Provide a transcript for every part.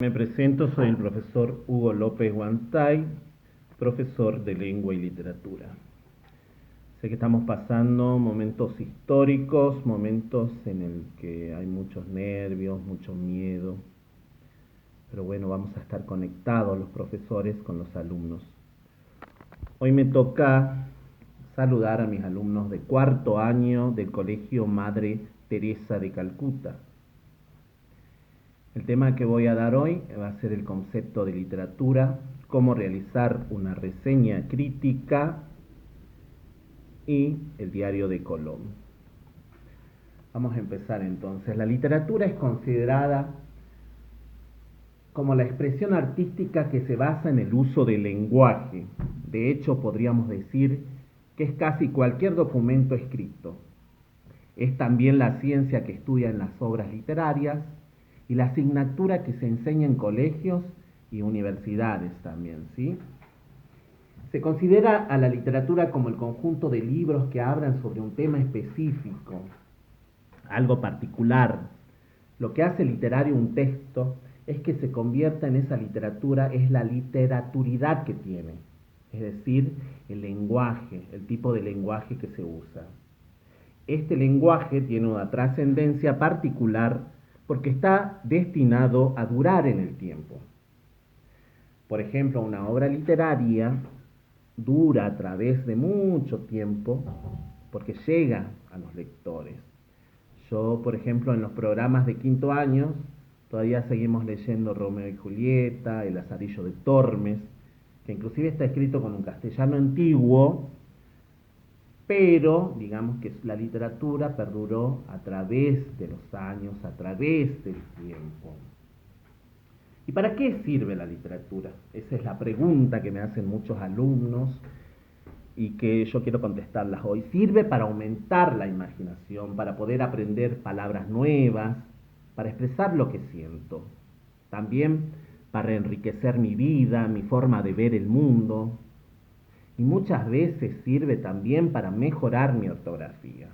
Me presento, soy el profesor Hugo López Guantay, profesor de Lengua y Literatura. Sé que estamos pasando momentos históricos, momentos en el que hay muchos nervios, mucho miedo, pero bueno, vamos a estar conectados los profesores con los alumnos. Hoy me toca saludar a mis alumnos de cuarto año del Colegio Madre Teresa de Calcuta. El tema que voy a dar hoy va a ser el concepto de literatura, cómo realizar una reseña crítica y el diario de Colón. Vamos a empezar entonces. La literatura es considerada como la expresión artística que se basa en el uso del lenguaje. De hecho, podríamos decir que es casi cualquier documento escrito. Es también la ciencia que estudia en las obras literarias y la asignatura que se enseña en colegios y universidades también, ¿sí? Se considera a la literatura como el conjunto de libros que hablan sobre un tema específico, algo particular. Lo que hace literario un texto es que se convierta en esa literatura, es la literaturidad que tiene, es decir, el lenguaje, el tipo de lenguaje que se usa. Este lenguaje tiene una trascendencia particular porque está destinado a durar en el tiempo. Por ejemplo, una obra literaria dura a través de mucho tiempo porque llega a los lectores. Yo, por ejemplo, en los programas de quinto año, todavía seguimos leyendo Romeo y Julieta, El Lazarillo de Tormes, que inclusive está escrito con un castellano antiguo, pero digamos que la literatura perduró a través de los años, a través del tiempo. ¿Y para qué sirve la literatura? Esa es la pregunta que me hacen muchos alumnos y que yo quiero contestarlas hoy. Sirve para aumentar la imaginación, para poder aprender palabras nuevas, para expresar lo que siento. También para enriquecer mi vida, mi forma de ver el mundo. Y muchas veces sirve también para mejorar mi ortografía.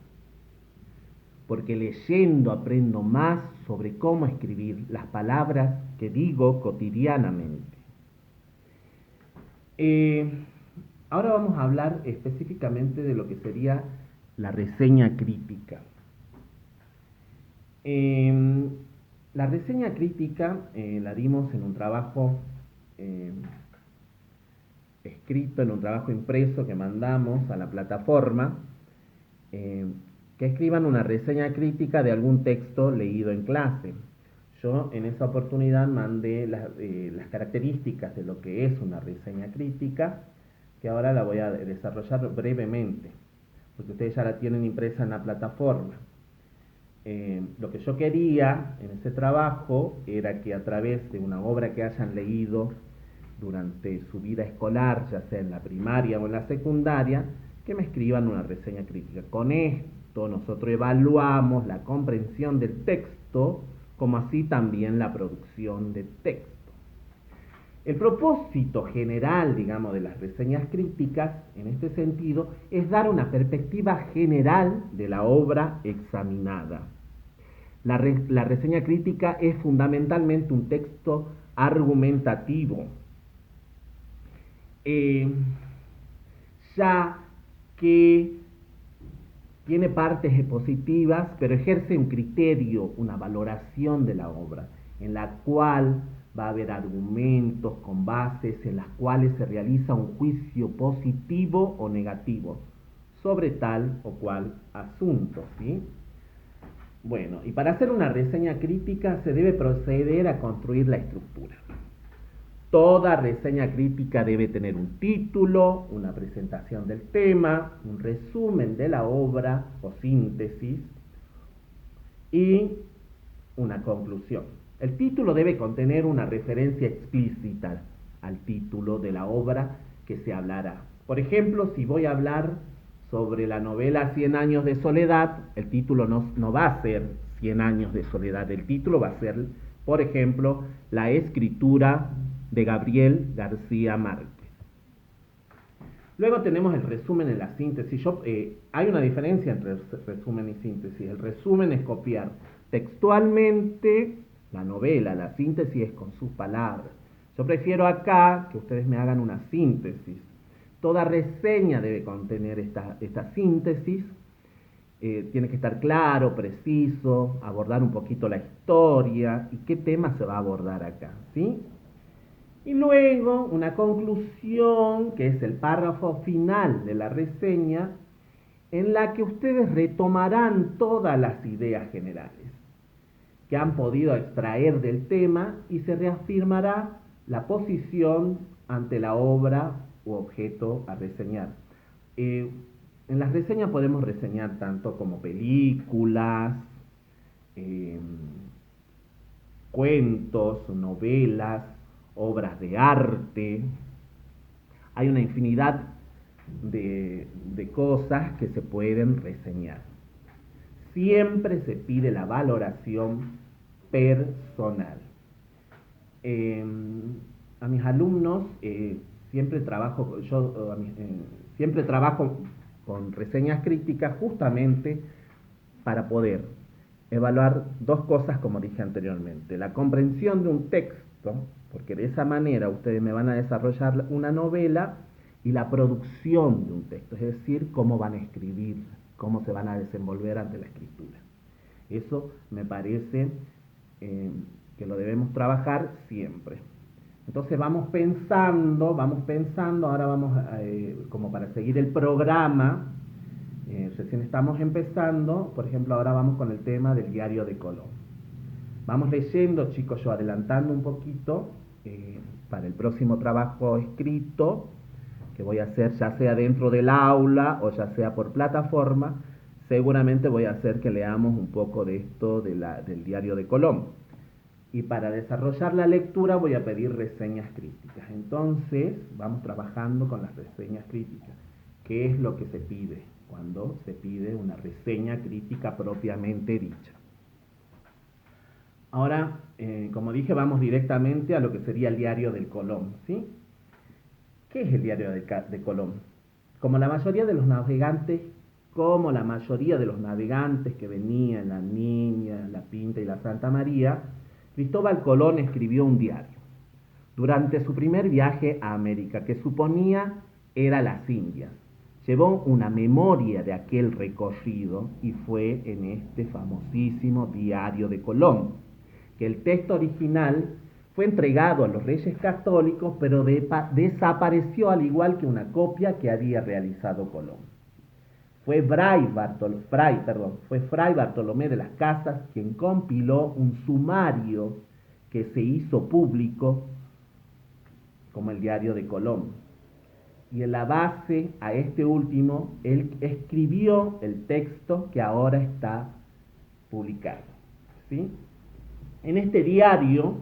Porque leyendo aprendo más sobre cómo escribir las palabras que digo cotidianamente. Ahora vamos a hablar específicamente de lo que sería la reseña crítica. La reseña crítica la dimos en un trabajo escrito, en un trabajo impreso que mandamos a la plataforma, que escriban una reseña crítica de algún texto leído en clase. Yo en esa oportunidad mandé las características de lo que es una reseña crítica, que ahora la voy a desarrollar brevemente, porque ustedes ya la tienen impresa en la plataforma. Lo que yo quería en ese trabajo era que a través de una obra que hayan leído durante su vida escolar, ya sea en la primaria o en la secundaria, que me escriban una reseña crítica. Con esto nosotros evaluamos la comprensión del texto, como así también la producción de texto. El propósito general, digamos, de las reseñas críticas, en este sentido, es dar una perspectiva general de la obra examinada. La reseña crítica es fundamentalmente un texto argumentativo, ya que tiene partes expositivas, pero ejerce un criterio, una valoración de la obra, en la cual va a haber argumentos con bases en las cuales se realiza un juicio positivo o negativo sobre tal o cual asunto, ¿sí? Bueno, y para hacer una reseña crítica se debe proceder a construir la estructura. Toda reseña crítica debe tener un título, una presentación del tema, un resumen de la obra o síntesis y una conclusión. El título debe contener una referencia explícita al título de la obra que se hablará. Por ejemplo, si voy a hablar sobre la novela 100 años de soledad, el título no va a ser 100 años de soledad, el título va a ser, por ejemplo, la escritura de Gabriel García Márquez. Luego tenemos el resumen en la síntesis. Hay una diferencia entre resumen y síntesis. El resumen es copiar textualmente la novela, la síntesis es con sus palabras. Yo prefiero acá que ustedes me hagan una síntesis. Toda reseña debe contener esta síntesis. Tiene que estar claro, preciso, abordar un poquito la historia y qué tema se va a abordar acá, ¿sí? Y luego una conclusión, que es el párrafo final de la reseña, en la que ustedes retomarán todas las ideas generales que han podido extraer del tema y se reafirmará la posición ante la obra u objeto a reseñar. En las reseñas podemos reseñar tanto como películas, cuentos, novelas, obras de arte. Hay una infinidad de cosas que se pueden reseñar. Siempre se pide la valoración personal. A mis alumnos siempre trabajo con reseñas críticas justamente para poder evaluar dos cosas, como dije anteriormente: la comprensión de un texto, porque de esa manera ustedes me van a desarrollar una novela, y la producción de un texto, es decir, cómo van a escribir, cómo se van a desenvolver ante la escritura. Eso me parece que lo debemos trabajar siempre. Entonces vamos pensando, ahora vamos como para seguir el programa, recién estamos empezando, por ejemplo, ahora vamos con el tema del Diario de Colón. Vamos leyendo, chicos, yo adelantando un poquito, para el próximo trabajo escrito, que voy a hacer ya sea dentro del aula o ya sea por plataforma, seguramente voy a hacer que leamos un poco de esto del Diario de Colón. Y para desarrollar la lectura voy a pedir reseñas críticas. Entonces vamos trabajando con las reseñas críticas. ¿Qué es lo que se pide cuando se pide una reseña crítica propiamente dicha? Ahora, como dije, vamos directamente a lo que sería el Diario del Colón, ¿sí? ¿Qué es el Diario de Colón? Como la mayoría de los navegantes que venían, la Niña, la Pinta y la Santa María, Cristóbal Colón escribió un diario durante su primer viaje a América, que suponía era las Indias. Llevó una memoria de aquel recorrido y fue en este famosísimo Diario de Colón, que el texto original fue entregado a los Reyes Católicos, pero desapareció, al igual que una copia que había realizado Colón. Fue Fray Bartolomé de las Casas quien compiló un sumario que se hizo público como el Diario de Colón. Y en la base a este último, él escribió el texto que ahora está publicado, ¿sí? En este diario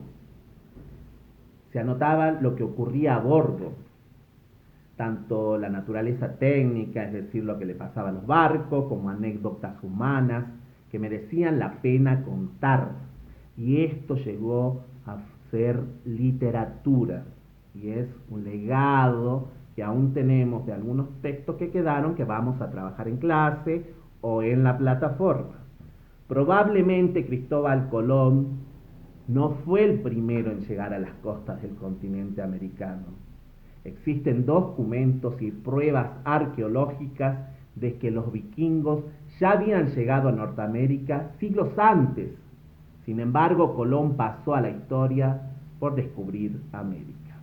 se anotaba lo que ocurría a bordo, tanto la naturaleza técnica, es decir, lo que le pasaba a los barcos, como anécdotas humanas que merecían la pena contar. Y esto llegó a ser literatura, y es un legado que aún tenemos de algunos textos que quedaron, que vamos a trabajar en clase o en la plataforma. Probablemente Cristóbal Colón no fue el primero en llegar a las costas del continente americano. Existen documentos y pruebas arqueológicas de que los vikingos ya habían llegado a Norteamérica siglos antes. Sin embargo, Colón pasó a la historia por descubrir América.